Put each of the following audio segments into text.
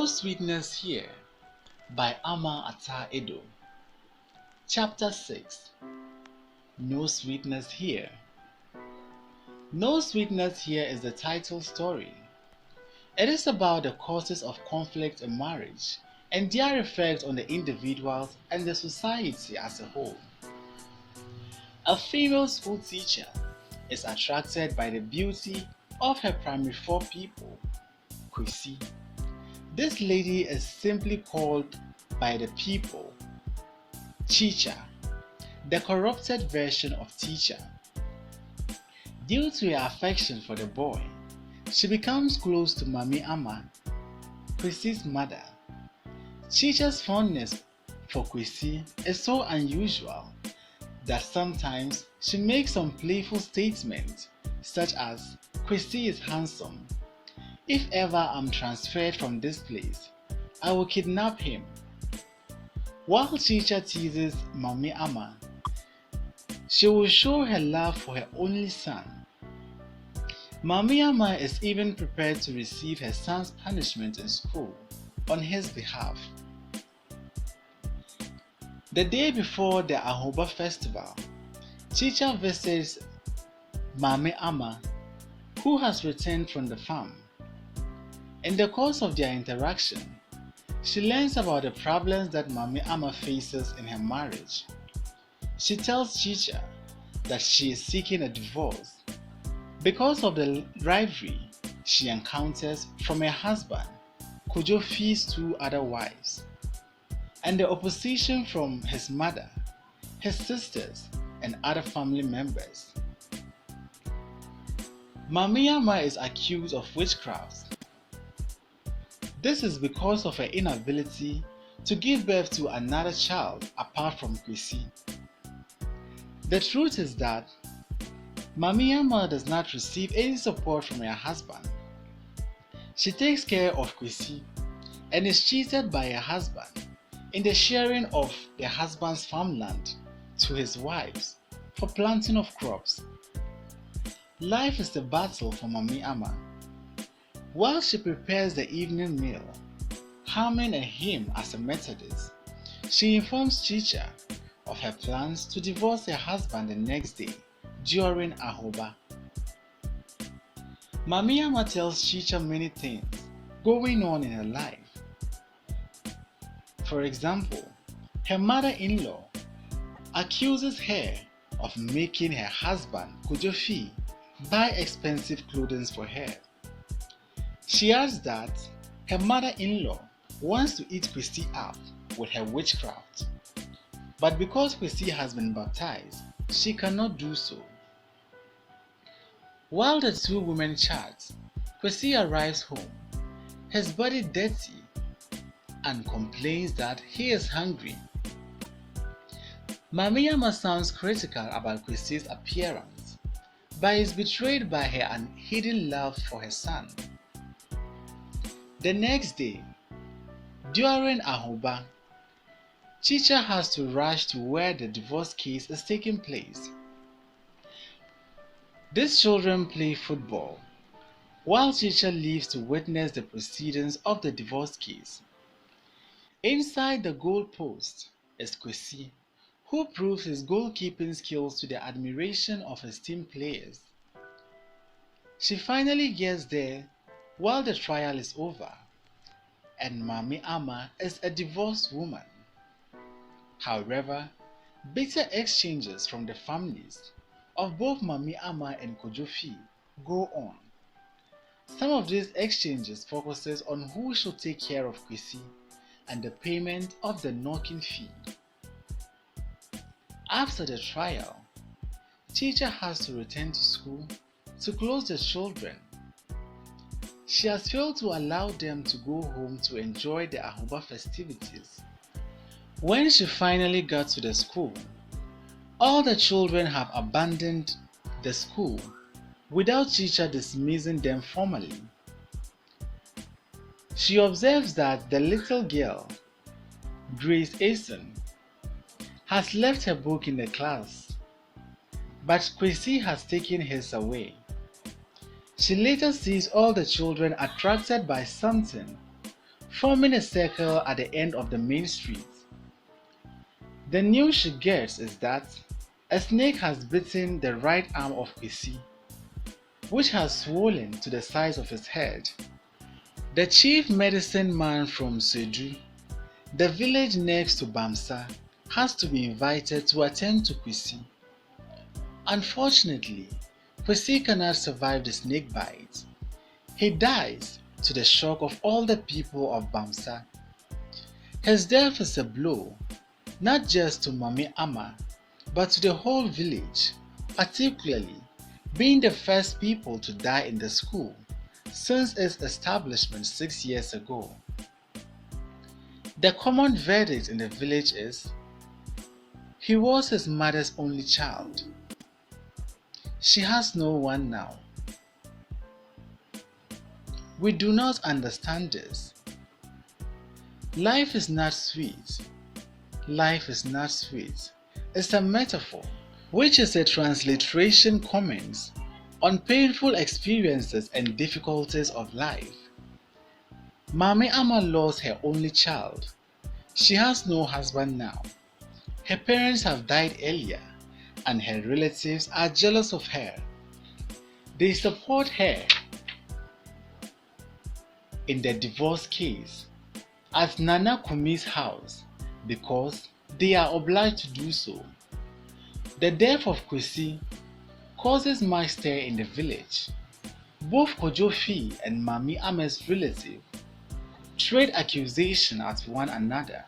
No Sweetness Here by Aidoo. Chapter 6. No Sweetness Here. No Sweetness Here is the title story. It is about the causes of conflict in marriage and their effect on the individuals and the society as a whole. A female school teacher is attracted by the beauty of her primary 4 pupil, Kwesi. This lady is simply called by the people Chicha, the corrupted version of teacher. Due to her affection for the boy, she becomes close to Mami Ama, Kwesi's mother. Chicha's fondness for Kwesi is so unusual that sometimes she makes some playful statements such as, "Kwesi is handsome. If ever I'm transferred from this place, I will kidnap him." While Chicha teases Mami Ama, she will show her love for her only son. Mami Ama is even prepared to receive her son's punishment in school on his behalf. The day before the Ahoba festival, Chicha visits Mami Ama, who has returned from the farm. In the course of their interaction, she learns about the problems that Mami Ama faces in her marriage. She tells Chicha that she is seeking a divorce because of the rivalry she encounters from her husband, Kojofi's 2 other wives, and the opposition from his mother, his sisters, and other family members. Mami Ama is accused of witchcraft. This is because of her inability to give birth to another child apart from Kwesi. The truth is that Mami Ama does not receive any support from her husband. She takes care of Kwesi and is cheated by her husband in the sharing of their husband's farmland to his wives for planting of crops. Life is a battle for Mami Ama. While she prepares the evening meal, humming a hymn as a Methodist, she informs Chicha of her plans to divorce her husband the next day during Ahoba. Mami Ama tells Chicha many things going on in her life. For example, her mother-in-law accuses her of making her husband, Kojofi, buy expensive clothing for her. She adds that her mother-in-law wants to eat Kwesi up with her witchcraft, but because Kwesi has been baptized, she cannot do so. While the 2 women chat, Kwesi arrives home, his body dirty, and complains that he is hungry. Mami Ama sounds critical about Kwesi's appearance, but is betrayed by her unhidden love for her son. The next day, during Ahoba, Chicha has to rush to where the divorce case is taking place. These children play football, while Chicha leaves to witness the proceedings of the divorce case. Inside the goal post is Kwesi, who proves his goalkeeping skills to the admiration of his team players. She finally gets there while the trial is over, and Mami Ama is a divorced woman. However, bitter exchanges from the families of both Mami Ama and Kojofi go on. Some of these exchanges focuses on who should take care of Kwesi and the payment of the knocking fee. After the trial, Chicha has to return to school to close the children. She has failed to allow them to go home to enjoy the Ahoba festivities. When she finally got to the school, all the children have abandoned the school without Chicha dismissing them formally. She observes that the little girl, Grace Asen, has left her book in the class, but Kwesi has taken his away. She later sees all the children attracted by something forming a circle at the end of the main street. The news she gets is that a snake has bitten the right arm of Kwesi, which has swollen to the size of his head. The chief medicine man from Sedu, the village next to Bamsa, has to be invited to attend to Kwesi. Unfortunately, Kwesi cannot survive the snake bite. He dies to the shock of all the people of Bamsa. His death is a blow not just to Mami Ama, but to the whole village, particularly being the first people to die in the school since its establishment 6 years ago. The common verdict in the village is, he was his mother's only child. She has no one now. We do not understand this. Life is not sweet. Life is not sweet. It's a metaphor, which is a transliteration comments on painful experiences and difficulties of life. Mami Ama lost her only child. She has no husband now. Her parents have died earlier, and her relatives are jealous of her. They support her in the divorce case at Nana Kumi's house because they are obliged to do so. The death of Kwesi causes much stir in the village. Both Kojofi and Mami Ama's relative trade accusation at one another.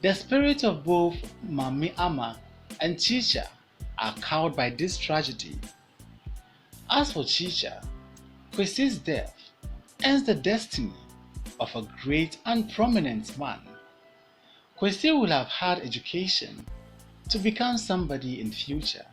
The spirit of both Mami Ama and Chicha are cowed by this tragedy. As for Chicha, Kwesi's death ends the destiny of a great and prominent man. Kwesi will have had education to become somebody in future.